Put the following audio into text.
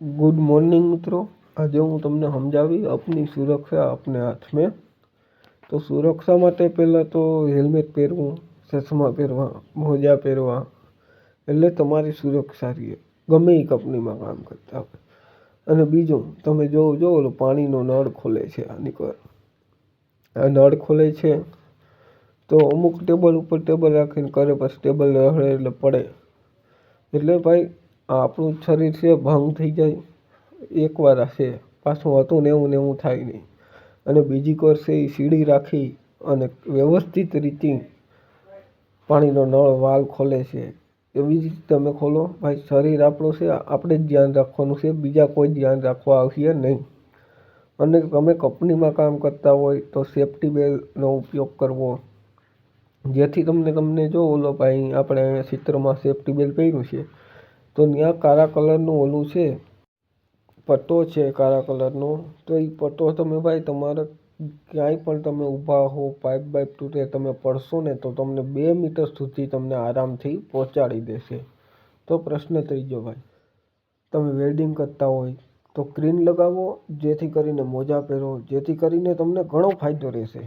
Good morning मित्रों। आज हूँ तमने समझावी अपनी सुरक्षा अपने हाथ में। तो सुरक्षा माटे पहला तो हेल्मेट पहेरवू, चश्मा पहेरवा, मोजा पहेरवा एटले तमारी सुरक्षा रहे गमे ई कंपनी में काम करता हो। अने बीजू तमे जो ओलो पाणीनो नळ खोले छे आनी पर आ नळ खोले छे तो अमुक टेबल पर टेबल राखीने करे पछी टेबल रहे एटले पड़े एटले भाई આપણું શરીર છે ભંગ થઈ જાય એકવાર હશે પાછું હતું ને એવું થાય નહીં। અને બીજી કોર છે એ સીડી રાખી અને વ્યવસ્થિત રીતે પાણીનો નળ વાલ ખોલે છે એવી જ રીતે તમે ખોલો। ભાઈ શરીર આપણું છે આપણે જ ધ્યાન રાખવાનું છે, બીજા કોઈ ધ્યાન રાખવા આવશે નહીં। અને તમે કંપનીમાં કામ કરતા હોય તો સેફ્ટી બેલ્ટનો ઉપયોગ કરવો, જેથી તમને જો ઓલો ભાઈ આપણે ચિત્રમાં સેફ્ટી બેલ્ટ પહેર્યું છે तो ત્યાં काला कलरનું ઓલું છે પટ્ટો છે काला कलरનો, तो એ પટ્ટો તમે ભાઈ તમારે ક્યાંય પણ તમે ઊભા હો, પાઇપ બાઇપ તૂટે તમે પડશો ને તો તમને 2 મીટર સુધી તમને આરામથી પહોંચાડી દેશે। તો પ્રશ્ન ત્રીજો ભાઈ, તમે વેલ્ડિંગ કરતા હોય તો ક્રીન લગાવો, જેથી કરીને મોજા પહેરો, જેથી કરીને તમને ઘણો ફાયદો રહેશે।